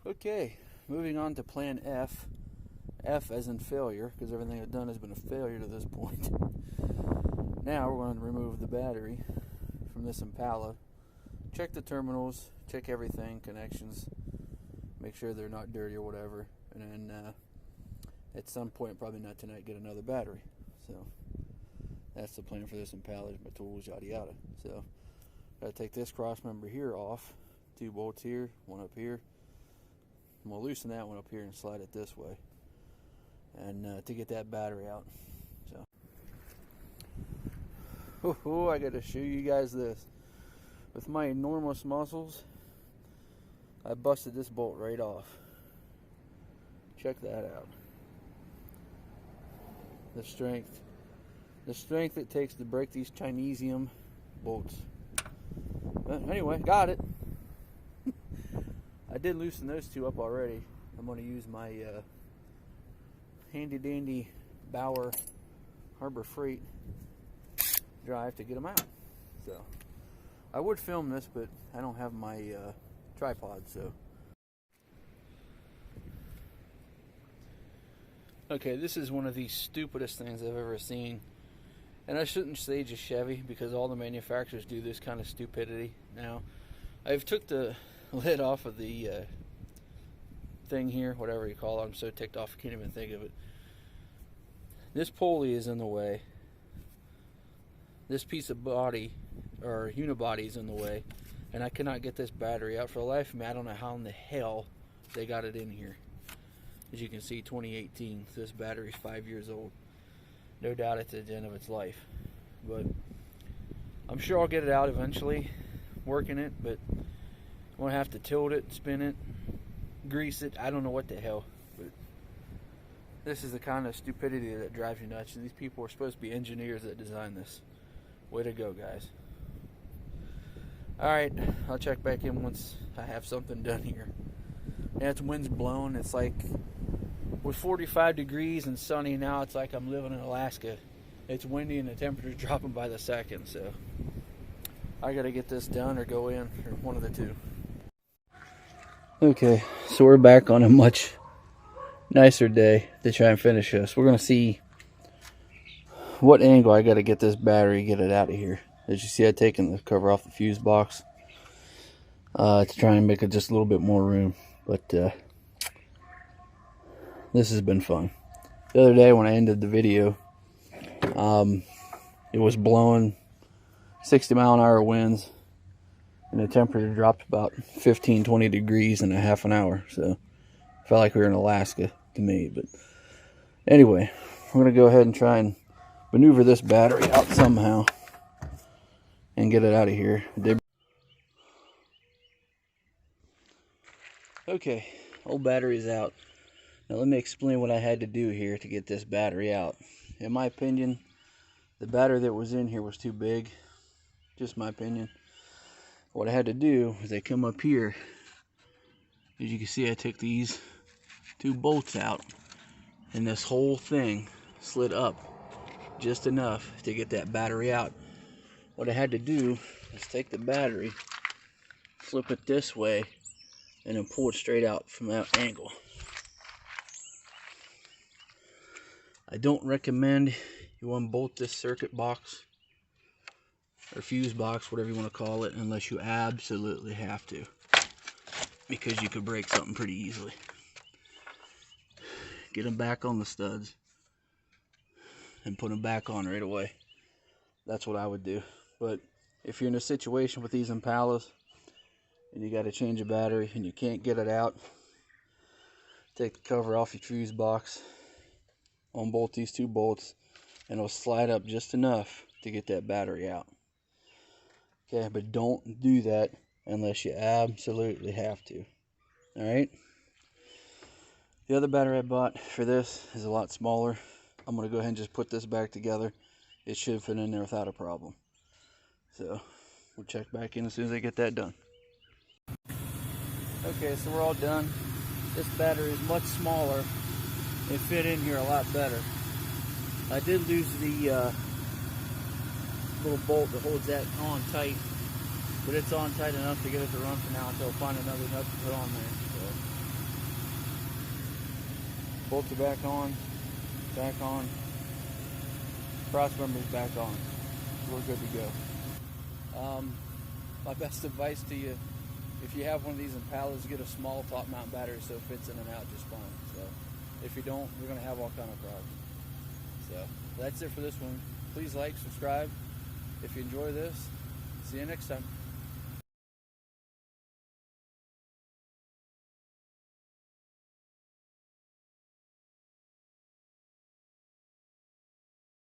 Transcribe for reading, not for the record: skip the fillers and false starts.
Okay, moving on to plan F. F as in failure, because everything I've done has been a failure to this point. Now we're going to remove the battery from this Impala. Check the terminals, check everything, connections, make sure they're not dirty or whatever, and then at some point, probably not tonight, get another battery. So that's the plan for this Impala, my tools, yada yada. So got to take this cross member here off, 2 bolts here, 1 up here. I'm going to loosen that one up here and slide it this way, and to get that battery out. So I got to show you guys this. With my enormous muscles, I busted this bolt right off. Check that out. The strength it takes to break these Chinesium bolts. But anyway, got it. I did loosen those 2 up already. I'm going to use my handy dandy Bauer Harbor Freight drive to get them out. So I would film this, but I don't have my tripod, so. Okay, this is one of the stupidest things I've ever seen. And I shouldn't say just Chevy, because all the manufacturers do this kind of stupidity now. I've took the lid off of the thing here, whatever you call it. I'm so ticked off I can't even think of it. This pulley is in the way. This piece of body, or unibody, is in the way. And I cannot get this battery out for the life of me. I don't know how in the hell they got it in here. As you can see, 2018, so this battery's 5 years old. No doubt it's at the end of its life. But I'm sure I'll get it out eventually, working it, but I'm going to have to tilt it, spin it, grease it. I don't know what the hell. But this is the kind of stupidity that drives you nuts. And these people are supposed to be engineers that design this. Way to go, guys. Alright, I'll check back in once I have something done here. Yeah, it's wind's blowing. It's like, with 45 degrees and sunny now, it's like I'm living in Alaska. It's windy and the temperature's dropping by the second, so I gotta get this done or go in, or one of the two. Okay, so we're back on a much nicer day to try and finish this. We're gonna see what angle I gotta get this battery, get it out of here. As you see, I've taken the cover off the fuse box to try and make it just a little bit more room. But this has been fun. The other day when I ended the video, it was blowing 60-mile-an-hour winds, and the temperature dropped about 15-20 degrees in a half an hour. So it felt like we were in Alaska to me. But anyway, we're going to go ahead and try and maneuver this battery out somehow and get it out of here. Okay, old battery's out. Now let me explain what I had to do here to get this battery out. In my opinion, the battery that was in here was too big. Just my opinion. What I had to do is I come up here. As you can see, I took these 2 bolts out, and this whole thing slid up just enough to get that battery out. What I had to do is take the battery, flip it this way, and then pull it straight out from that angle. I don't recommend you unbolt this circuit box or fuse box, whatever you want to call it, unless you absolutely have to, because you could break something pretty easily. Get them back on the studs and put them back on right away. That's what I would do. But if you're in a situation with these Impalas and you got to change a battery and you can't get it out, take the cover off your fuse box, unbolt these 2 bolts, and it'll slide up just enough to get that battery out. Okay, but don't do that unless you absolutely have to. Alright? The other battery I bought for this is a lot smaller. I'm going to go ahead and just put this back together. It should fit in there without a problem. So, we'll check back in as soon as I get that done. Okay, so we're all done. This battery is much smaller. It fit in here a lot better. I did lose the little bolt that holds that on tight, but it's on tight enough to get it to run for now until I find another nut to put on there. So Bolts are back on. Cross member's back on. We're good to go. My best advice to you, if you have one of these Impalas, get a small top mount battery so it fits in and out just fine. So if you don't, you're going to have all kind of problems. So that's it for this one. Please like, subscribe if you enjoy this. See you next time.